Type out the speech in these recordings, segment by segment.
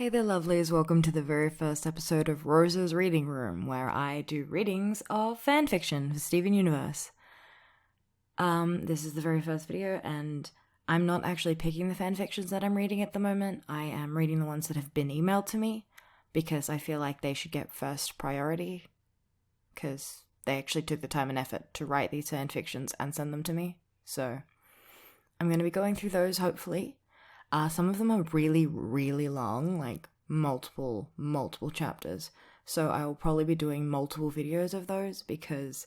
Hey there lovelies, welcome to the very first episode of Rosa's Reading Room, where I do readings of fanfiction for Steven Universe. This is the very first video, and I'm not actually picking the fanfictions that I'm reading at the moment. I am reading the ones that have been emailed to me, because I feel like they should get first priority, because they actually took the time and effort to write these fanfictions and send them to me. So, I'm going to be going through those, hopefully. Some of them are really, really long, like multiple chapters. So I will probably be doing multiple videos of those because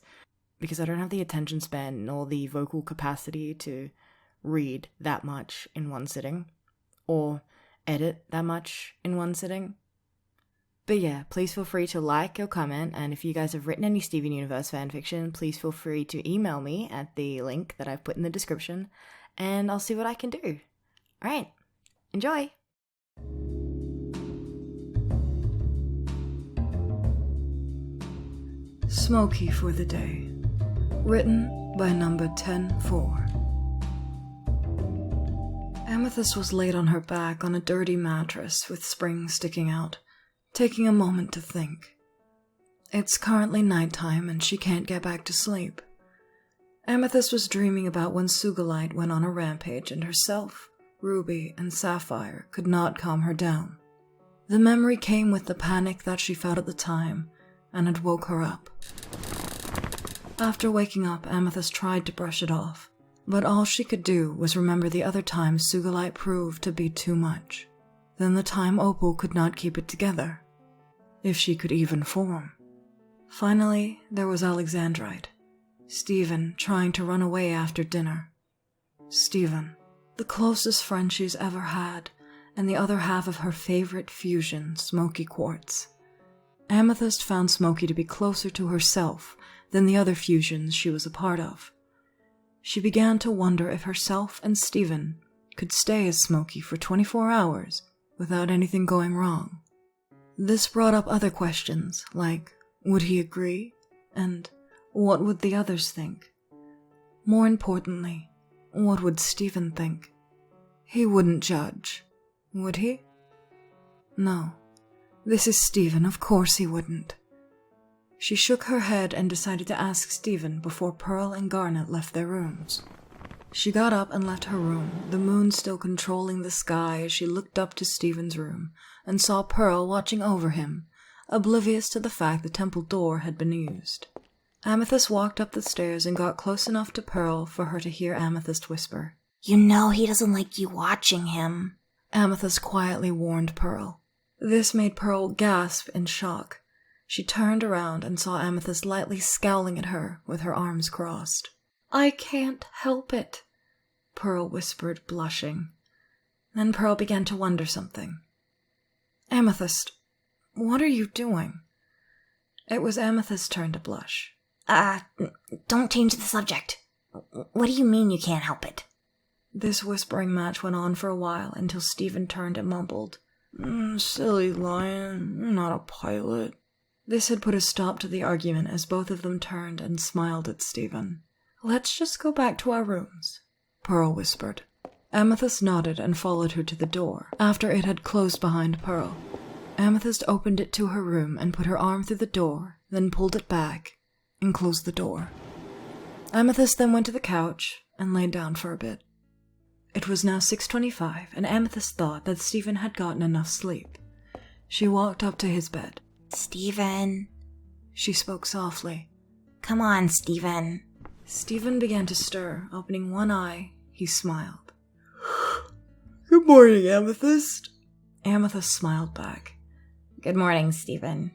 I don't have the attention span nor the vocal capacity to read that much in one sitting, or edit that much in one sitting. But yeah, please feel free to like or comment, and if you guys have written any Steven Universe fanfiction, please feel free to email me at the link that I've put in the description, and I'll see what I can do. Alright, enjoy! Smoky for the Day. Written by number 10-4. Amethyst was laid on her back on a dirty mattress with springs sticking out, taking a moment to think. It's currently nighttime and she can't get back to sleep. Amethyst was dreaming about when Sugalite went on a rampage and herself, Ruby, and Sapphire could not calm her down. The memory came with the panic that she felt at the time, and it woke her up. After waking up, Amethyst tried to brush it off, but all she could do was remember the other times Sugalite proved to be too much. Then the time Opal could not keep it together, if she could even form. Finally, there was Alexandrite, Steven trying to run away after dinner. Steven, the closest friend she's ever had, and the other half of her favorite fusion, Smoky Quartz. Amethyst found Smoky to be closer to herself than the other fusions she was a part of. She began to wonder if herself and Steven could stay as Smoky for 24 hours without anything going wrong. This brought up other questions, like, would he agree? And what would the others think? More importantly, what would Steven think? He wouldn't judge, would he? No. This is Steven, of course he wouldn't. She shook her head and decided to ask Steven before Pearl and Garnet left their rooms. She got up and left her room, the moon still controlling the sky as she looked up to Steven's room and saw Pearl watching over him, oblivious to the fact the temple door had been used. Amethyst walked up the stairs and got close enough to Pearl for her to hear Amethyst whisper. "You know he doesn't like you watching him," Amethyst quietly warned Pearl. This made Pearl gasp in shock. She turned around and saw Amethyst lightly scowling at her with her arms crossed. "I can't help it," Pearl whispered, blushing. Then Pearl began to wonder something. "Amethyst, what are you doing?" It was Amethyst's turn to blush. Don't change the subject. What do you mean you can't help it?" This whispering match went on for a while until Steven turned and mumbled, "Silly lion, you're not a pilot." This had put a stop to the argument as both of them turned and smiled at Steven. "Let's just go back to our rooms," Pearl whispered. Amethyst nodded and followed her to the door, after it had closed behind Pearl. Amethyst opened it to her room and put her arm through the door, then pulled it back and closed the door. Amethyst then went to the couch and laid down for a bit. It was now 6:25, and Amethyst thought that Steven had gotten enough sleep. She walked up to his bed. "Steven," she spoke softly. "Come on, Steven." Steven began to stir. Opening one eye, he smiled. "Good morning, Amethyst." Amethyst smiled back. "Good morning, Steven."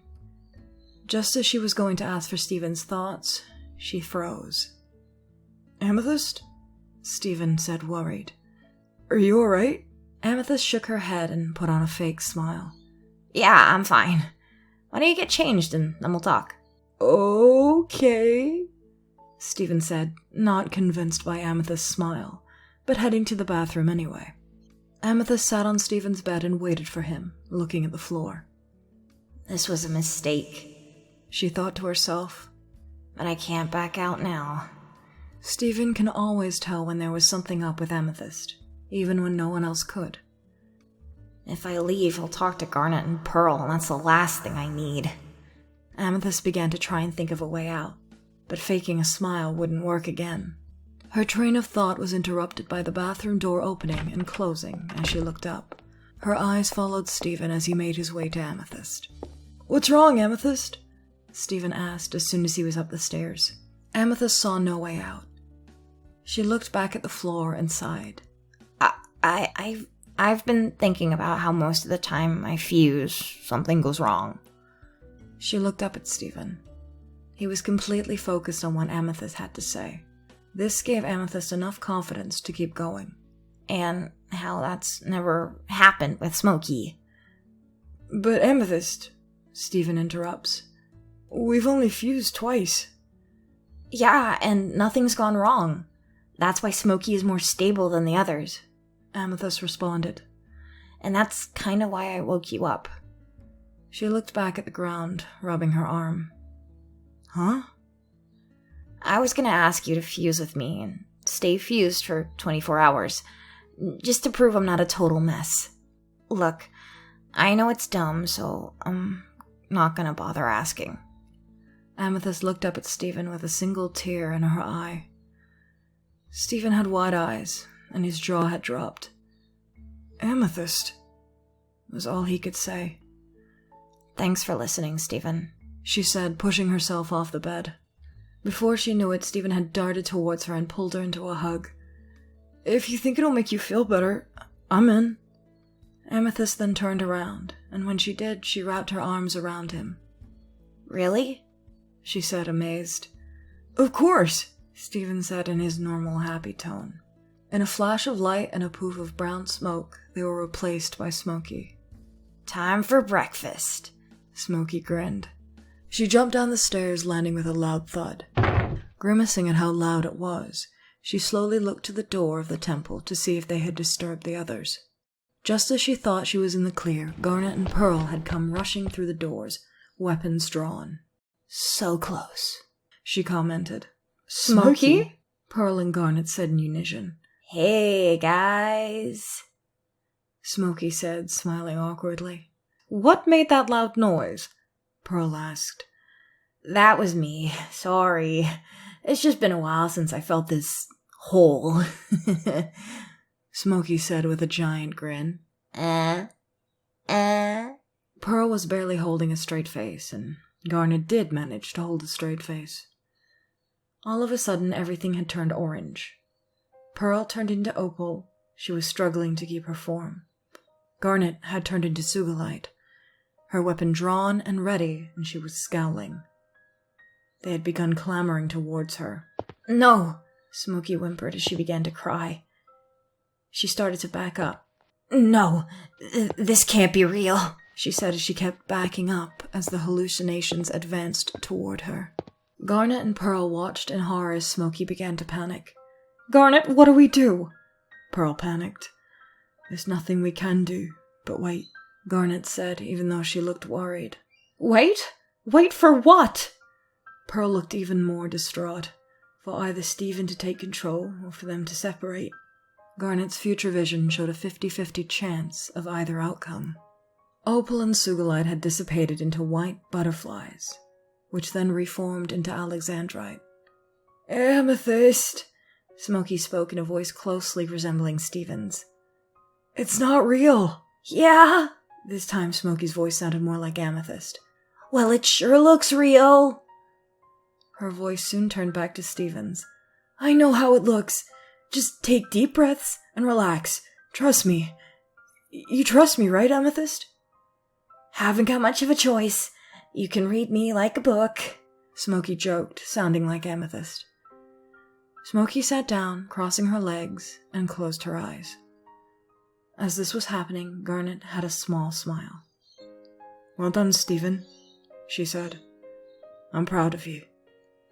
Just as she was going to ask for Steven's thoughts, she froze. "Amethyst?" Steven said, worried. "Are you alright?" Amethyst shook her head and put on a fake smile. "Yeah, I'm fine. Why don't you get changed and then we'll talk?" "Okay," Steven said, not convinced by Amethyst's smile, but heading to the bathroom anyway. Amethyst sat on Steven's bed and waited for him, looking at the floor. "This was a mistake," she thought to herself. "But I can't back out now." Steven can always tell when there was something up with Amethyst, even when no one else could. If I leave, I'll talk to Garnet and Pearl, and that's the last thing I need. Amethyst began to try and think of a way out, but faking a smile wouldn't work again. Her train of thought was interrupted by the bathroom door opening and closing as she looked up. Her eyes followed Stephen as he made his way to Amethyst. "What's wrong, Amethyst?" Stephen asked as soon as he was up the stairs. Amethyst saw no way out. She looked back at the floor and sighed. I've been thinking about how most of the time I fuse, something goes wrong. She looked up at Stephen. He was completely focused on what Amethyst had to say. This gave Amethyst enough confidence to keep going. And how that's never happened with Smoky. "But Amethyst," Stephen interrupts, "we've only fused twice." "Yeah, and nothing's gone wrong. That's why Smoky is more stable than the others," Amethyst responded. "And that's kinda why I woke you up." She looked back at the ground, rubbing her arm. "Huh?" "I was gonna ask you to fuse with me and stay fused for 24 hours, just to prove I'm not a total mess. Look, I know it's dumb, so I'm not gonna bother asking." Amethyst looked up at Stephen with a single tear in her eye. Stephen had wide eyes, and his jaw had dropped. "Amethyst," was all he could say. "Thanks for listening, Stephen," she said, pushing herself off the bed. Before she knew it, Stephen had darted towards her and pulled her into a hug. "If you think it'll make you feel better, I'm in." Amethyst then turned around, and when she did, she wrapped her arms around him. "Really?" she said, amazed. "Of course," Stephen said in his normal, happy tone. In a flash of light and a poof of brown smoke, they were replaced by Smoky. "Time for breakfast," Smoky grinned. She jumped down the stairs, landing with a loud thud. Grimacing at how loud it was, she slowly looked to the door of the temple to see if they had disturbed the others. Just as she thought she was in the clear, Garnet and Pearl had come rushing through the doors, weapons drawn. "So close," she commented. "Smoky?" Pearl and Garnet said in unison. "Hey, guys," Smoky said, smiling awkwardly. "What made that loud noise?" Pearl asked. "That was me. Sorry. It's just been a while since I felt this hole." Smoky said with a giant grin. Pearl was barely holding a straight face, and Garnet did manage to hold a straight face. All of a sudden, everything had turned orange. Pearl turned into Opal. She was struggling to keep her form. Garnet had turned into Sugilite, her weapon drawn and ready, and she was scowling. They had begun clamoring towards her. "No," Smoky whimpered as she began to cry. She started to back up. "No, this can't be real," she said as she kept backing up as the hallucinations advanced toward her. Garnet and Pearl watched in horror as Smoky began to panic. "Garnet, what do we do?" Pearl panicked. "There's nothing we can do, but wait," Garnet said, even though she looked worried. "Wait? Wait for what?" Pearl looked even more distraught, for either Stephen to take control or for them to separate. Garnet's future vision showed a 50-50 chance of either outcome. Opal and Sugilite had dissipated into white butterflies, which then reformed into Alexandrite. "Amethyst," Smoky spoke in a voice closely resembling Stephen's. "It's not real." "Yeah?" This time Smoky's voice sounded more like Amethyst. "Well, it sure looks real." Her voice soon turned back to Stephen's. "I know how it looks. Just take deep breaths and relax. Trust me. You trust me, right, Amethyst?" "Haven't got much of a choice. You can read me like a book," Smoky joked, sounding like Amethyst. Smoky sat down, crossing her legs, and closed her eyes. As this was happening, Garnet had a small smile. "Well done, Stephen," she said. "I'm proud of you."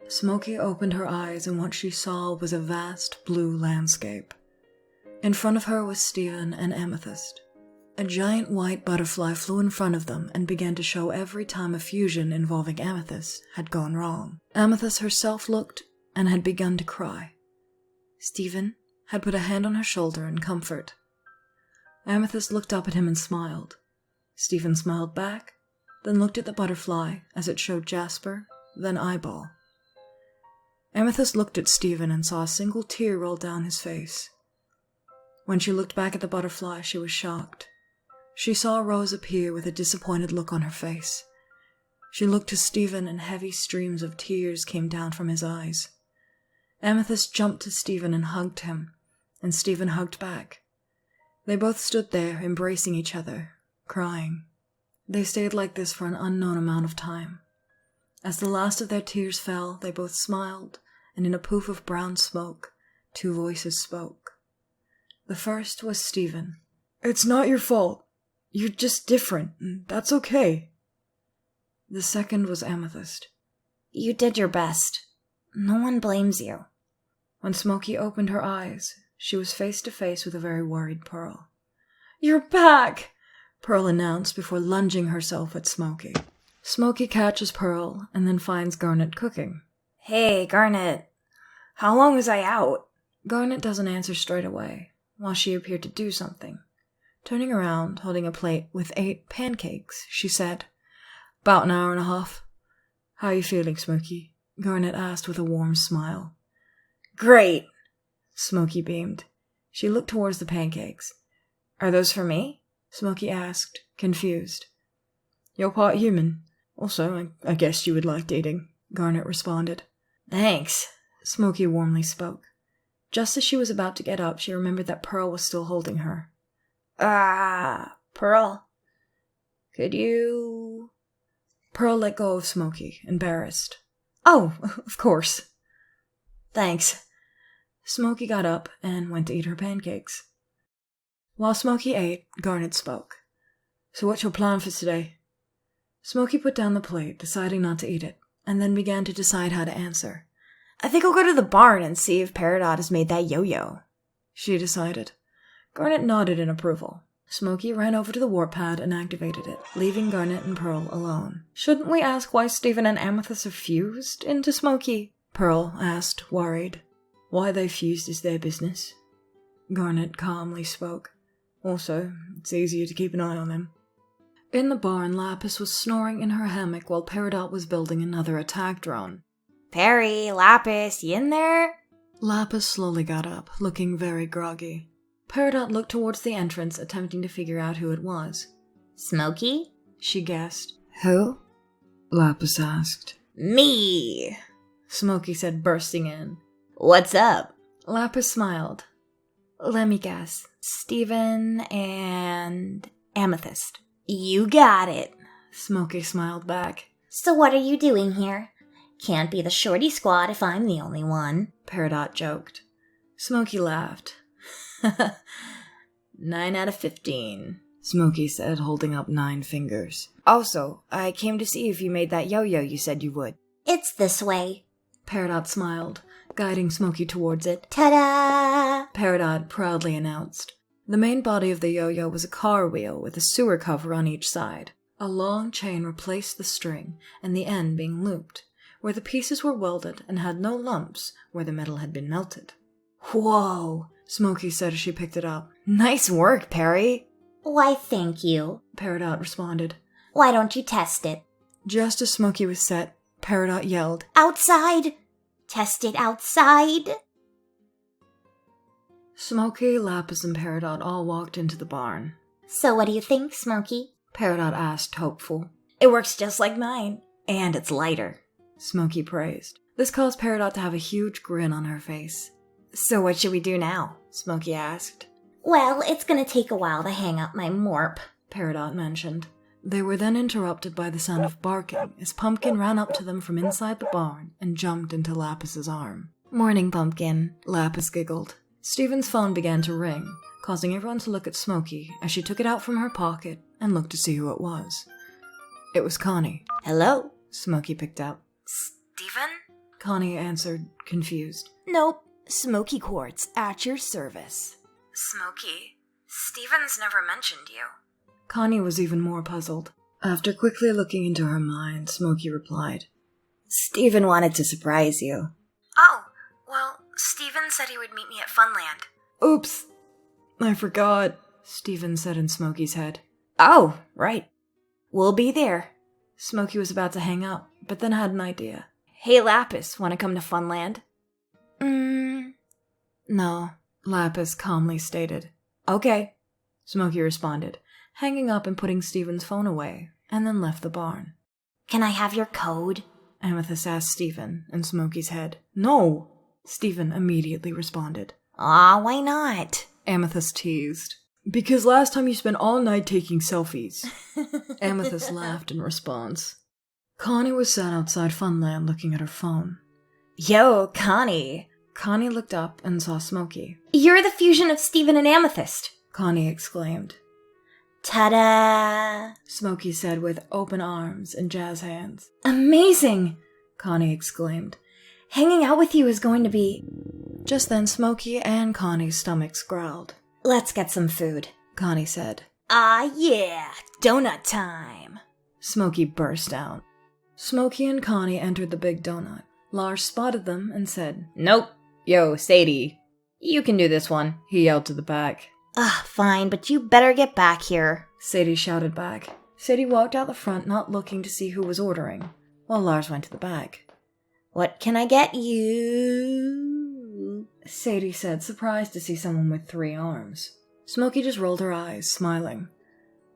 Smoky opened her eyes, and what she saw was a vast blue landscape. In front of her was Stephen and Amethyst. A giant white butterfly flew in front of them and began to show every time a fusion involving Amethyst had gone wrong. Amethyst herself looked and had begun to cry. Stephen had put a hand on her shoulder in comfort. Amethyst looked up at him and smiled. Stephen smiled back, then looked at the butterfly as it showed Jasper, then Eyeball. Amethyst looked at Stephen and saw a single tear roll down his face. When she looked back at the butterfly, she was shocked. She saw Rose appear with a disappointed look on her face. She looked to Stephen and heavy streams of tears came down from his eyes. Amethyst jumped to Stephen and hugged him, and Stephen hugged back. They both stood there, embracing each other, crying. They stayed like this for an unknown amount of time. As the last of their tears fell, they both smiled, and in a poof of brown smoke, two voices spoke. The first was Stephen. "It's not your fault. You're just different, and that's okay." The second was Amethyst. You did your best. No one blames you. When Smoky opened her eyes, she was face to face with a very worried Pearl. "You're back!" Pearl announced before lunging herself at Smoky. Smoky catches Pearl and then finds Garnet cooking. Hey, Garnet. How long was I out? Garnet doesn't answer straight away, while she appeared to do something. Turning around, holding a plate with 8 pancakes, she said, "About an hour and a half." "How are you feeling, Smoky?" Garnet asked with a warm smile. Great. Smoky beamed. She looked towards the pancakes. Are those for me? Smoky asked, confused. "You're part human. Also, I guess you would like eating," Garnet responded. Thanks. Smoky warmly spoke. Just as she was about to get up, she remembered that Pearl was still holding her. Pearl. Could you... Pearl let go of Smoky, embarrassed. "Oh, of course." Thanks. Smoky got up and went to eat her pancakes. While Smoky ate, Garnet spoke. "So what's your plan for today?" Smoky put down the plate, deciding not to eat it, and then began to decide how to answer. I think I'll go to the barn and see if Peridot has made that yo-yo, she decided. Garnet nodded in approval. Smoky ran over to the warp pad and activated it, leaving Garnet and Pearl alone. "Shouldn't we ask why Stephen and Amethyst are fused into Smoky?" Pearl asked, worried. "Why they fused is their business." Garnet calmly spoke. "Also, it's easier to keep an eye on them." In the barn, Lapis was snoring in her hammock while Peridot was building another attack drone. Perry, Lapis, you in there? Lapis slowly got up, looking very groggy. Peridot looked towards the entrance, attempting to figure out who it was. Smoky? She guessed. Who? Lapis asked. Me! Smoky said, bursting in. What's up? Lapis smiled. Let me guess. Stephen and Amethyst. You got it. Smoky smiled back. So what are you doing here? Can't be the shorty squad if I'm the only one. Peridot joked. Smoky laughed. 9 out of 15. Smoky said, holding up 9 fingers. Also, I came to see if you made that yo-yo you said you would. It's this way. Peridot smiled, guiding Smoky towards it. Ta-da! Peridot proudly announced. The main body of the yo-yo was a car wheel with a sewer cover on each side. A long chain replaced the string, and the end being looped, where the pieces were welded and had no lumps where the metal had been melted. Whoa, Smoky said as she picked it up. Nice work, Perry. Why, thank you, Peridot responded. Why don't you test it? Just as Smoky was set, Peridot yelled, Outside! Test it outside! Smoky, Lapis, and Peridot all walked into the barn. So what do you think, Smoky? Peridot asked, hopeful. It works just like mine, and it's lighter. Smoky praised. This caused Peridot to have a huge grin on her face. So what should we do now? Smoky asked. Well, it's gonna take a while to hang up my morp, Peridot mentioned. They were then interrupted by the sound of barking as Pumpkin ran up to them from inside the barn and jumped into Lapis's arm. Morning, Pumpkin. Lapis giggled. Stephen's phone began to ring, causing everyone to look at Smoky as she took it out from her pocket and looked to see who it was. It was Connie. Hello? Smoky picked up. Stephen? Connie answered, confused. Nope. Smoky Quartz, at your service. Smoky, Stephen's never mentioned you. Connie was even more puzzled. After quickly looking into her mind, Smoky replied, Stephen wanted to surprise you. Oh, well, Stephen said he would meet me at Funland. Oops, I forgot. Stephen said in Smoky's head. Oh, right. We'll be there. Smoky was about to hang up, but then had an idea. Hey, Lapis, want to come to Funland? No, Lapis calmly stated. Okay. Smoky responded, hanging up and putting Stephen's phone away, and then left the barn. Can I have your code? Amethyst asked Stephen in Smoky's head. No, Stephen immediately responded. Why not? Amethyst teased. Because last time you spent all night taking selfies. Amethyst laughed in response. Connie was sat outside Funland looking at her phone. Yo, Connie. Connie looked up and saw Smoky. You're the fusion of Stephen and Amethyst, Connie exclaimed. Ta-da! Smoky said with open arms and jazz hands. Amazing! Connie exclaimed. Hanging out with you is going to be... Just then Smoky and Connie's stomachs growled. Let's get some food, Connie said. Yeah, donut time. Smoky burst out. Smoky and Connie entered the big donut. Lars spotted them and said, Nope. Yo, Sadie, you can do this one, he yelled to the back. Fine, but you better get back here, Sadie shouted back. Sadie walked out the front, not looking to see who was ordering, while Lars went to the back. What can I get you? Sadie said, surprised to see someone with 3 arms. Smoky just rolled her eyes, smiling.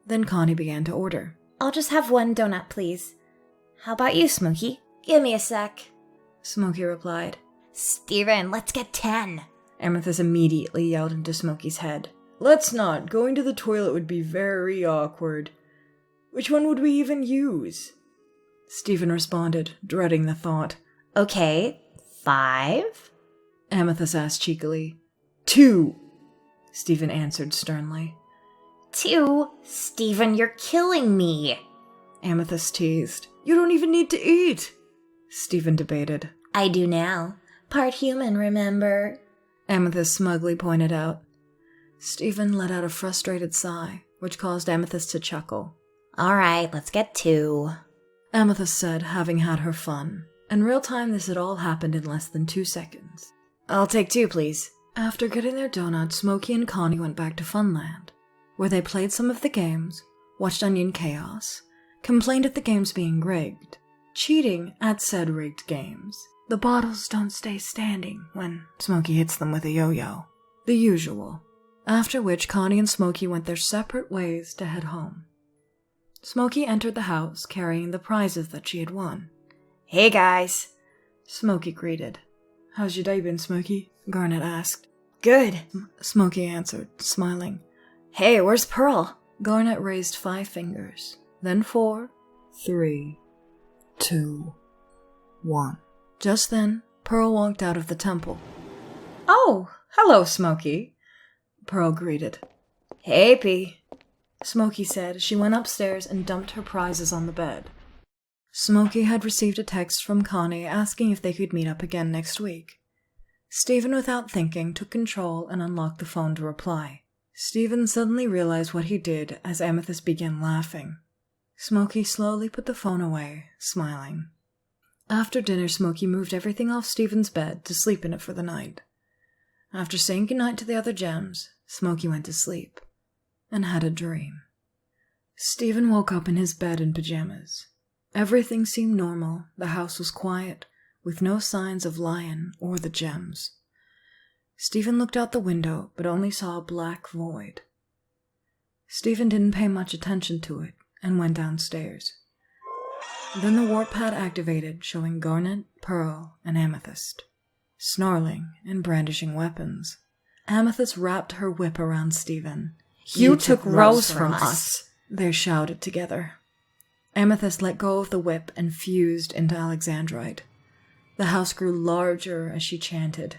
Then Connie began to order. I'll just have 1 donut, please. How about you, Smoky? Give me a sec. Smoky replied. Steven, let's get 10. Amethyst immediately yelled into Smoky's head. Let's not. Going to the toilet would be very awkward. Which one would we even use? Stephen responded, dreading the thought. Okay, 5? Amethyst asked cheekily. 2, Stephen answered sternly. 2? Steven, you're killing me. Amethyst teased. You don't even need to eat. Stephen debated. I do now. Part human, remember? Amethyst smugly pointed out. Stephen let out a frustrated sigh, which caused Amethyst to chuckle. All right, let's get 2. Amethyst said, having had her fun. In real time, this had all happened in less than 2 seconds. I'll take 2, please. After getting their donuts, Smoky and Connie went back to Funland, where they played some of the games, watched Onion Chaos, complained at the games being rigged, cheating at said rigged games. The bottles don't stay standing when Smoky hits them with a yo-yo. The usual. After which, Connie and Smoky went their separate ways to head home. Smoky entered the house carrying the prizes that she had won. Hey, guys. Smoky greeted. How's your day been, Smoky? Garnet asked. Good. Smoky answered, smiling. Hey, where's Pearl? Garnet raised 5 fingers, then 4, 3, 2, 1. Just then, Pearl walked out of the temple. Oh, hello, Smoky, Pearl greeted. Hey, P. Smoky said as she went upstairs and dumped her prizes on the bed. Smoky had received a text from Connie asking if they could meet up again next week. Stephen, without thinking, took control and unlocked the phone to reply. Stephen suddenly realized what he did as Amethyst began laughing. Smoky slowly put the phone away, smiling. After dinner, Smoky moved everything off Stephen's bed to sleep in it for the night. After saying goodnight to the other gems, Smoky went to sleep and had a dream. Stephen woke up in his bed in pajamas. Everything seemed normal. The house was quiet, with no signs of Lion or the gems. Stephen looked out the window, but only saw a black void. Stephen didn't pay much attention to it and went downstairs. Then the warp pad activated, showing Garnet, Pearl, and Amethyst, snarling and brandishing weapons. Amethyst wrapped her whip around Stephen. You took Rose from us, they shouted together. Amethyst let go of the whip and fused into Alexandrite. The house grew larger as she chanted,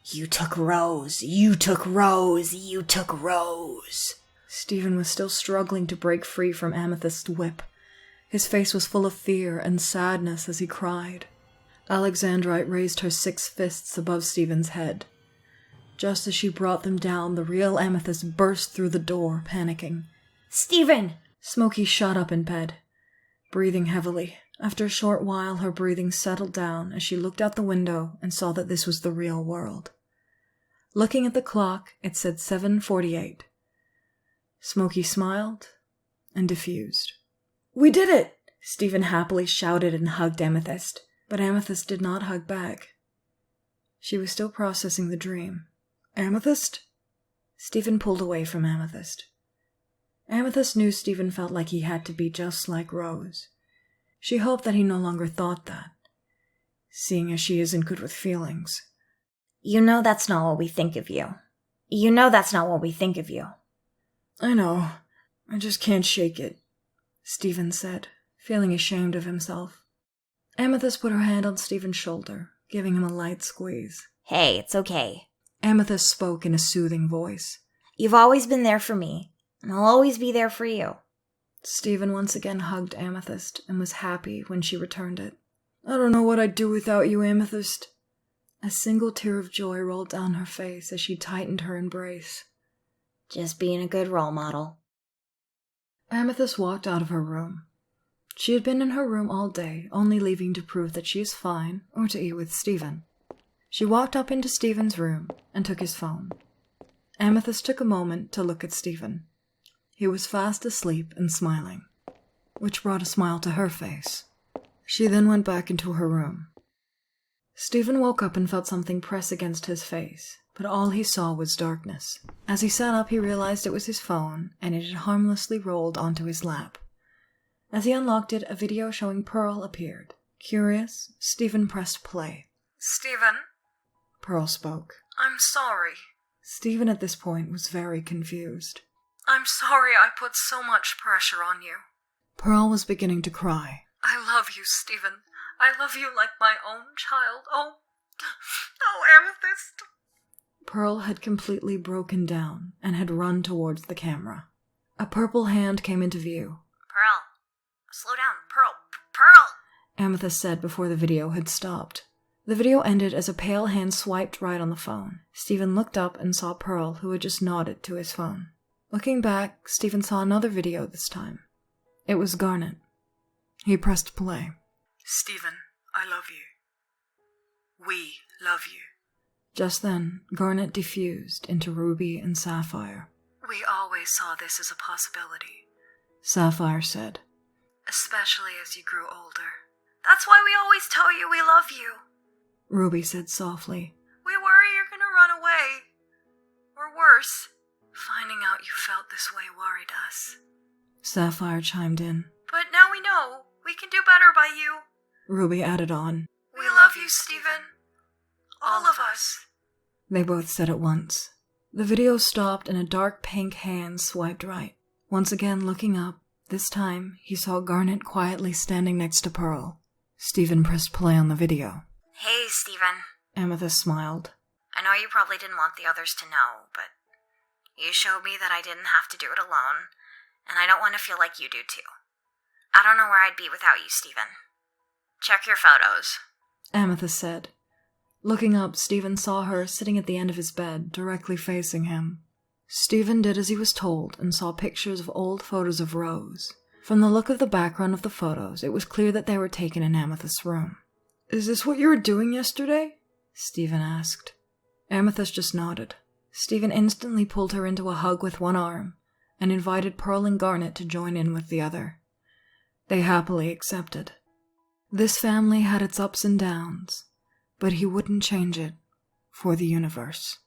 You took Rose, you took Rose, you took Rose. Stephen was still struggling to break free from Amethyst's whip. His face was full of fear and sadness as he cried. Alexandrite raised her 6 fists above Stephen's head. Just as she brought them down, the real Amethyst burst through the door, panicking. Stephen! Smoky shot up in bed, breathing heavily. After a short while, her breathing settled down as she looked out the window and saw that this was the real world. Looking at the clock, it said 7:48. Smoky smiled and diffused. "We did it!" Stephen happily shouted and hugged Amethyst, but Amethyst did not hug back. She was still processing the dream. "Amethyst?" Stephen pulled away from Amethyst. Amethyst knew Stephen felt like he had to be just like Rose. She hoped that he no longer thought that, seeing as she isn't good with feelings. You know that's not what we think of you. You know that's not what we think of you. "I know. I just can't shake it," Stephen said, feeling ashamed of himself. Amethyst put her hand on Stephen's shoulder, giving him a light squeeze. Hey, it's okay. Amethyst spoke in a soothing voice. You've always been there for me, and I'll always be there for you. Stephen once again hugged Amethyst and was happy when she returned it. "I don't know what I'd do without you, Amethyst." A single tear of joy rolled down her face as she tightened her embrace. Just being a good role model. Amethyst walked out of her room. She had been in her room all day, only leaving to prove that she is fine or to eat with Stephen. She walked up into Stephen's room and took his phone. Amethyst took a moment to look at Stephen. He was fast asleep and smiling, which brought a smile to her face. She then went back into her room. Stephen woke up and felt something press against his face, but all he saw was darkness. As he sat up, he realized it was his phone, and it had harmlessly rolled onto his lap. As he unlocked it, a video showing Pearl appeared. Curious, Stephen pressed play. "Stephen, Pearl spoke. I'm sorry. Stephen at this point was very confused. I'm sorry I put so much pressure on you. Pearl was beginning to cry. I love you, Stephen. I love you like my own child. Oh, Amethyst." Pearl had completely broken down and had run towards the camera. A purple hand came into view. Pearl, slow down. Pearl. Amethyst said before the video had stopped. The video ended as a pale hand swiped right on the phone. Stephen looked up and saw Pearl, who had just nodded to his phone. Looking back, Stephen saw another video this time. It was Garnet. He pressed play. "Stephen, I love you. We love you. Just then, Garnet diffused into Ruby and Sapphire. We always saw this as a possibility, Sapphire said. especially as you grew older. That's why we always tell you we love you. Ruby said softly. We worry you're gonna run away. Or worse, finding out you felt this way worried us. Sapphire chimed in. But now we know. We can do better by you. Ruby added on. We love you, Stephen. All of us. They both said at once. The video stopped and a dark pink hand swiped right. Once again looking up, this time he saw Garnet quietly standing next to Pearl. Stephen pressed play on the video. Hey, Stephen. Amethyst smiled. I know you probably didn't want the others to know, but you showed me that I didn't have to do it alone, and I don't want to feel like you do too. I don't know where I'd be without you, Stephen. Check your photos. Amethyst said. Looking up, Stephen saw her sitting at the end of his bed, directly facing him. Stephen did as he was told and saw pictures of old photos of Rose. From the look of the background of the photos, it was clear that they were taken in Amethyst's room. "Is this what you were doing yesterday?" Stephen asked. Amethyst just nodded. Stephen instantly pulled her into a hug with one arm and invited Pearl and Garnet to join in with the other. They happily accepted. This family had its ups and downs, but he wouldn't change it for the universe.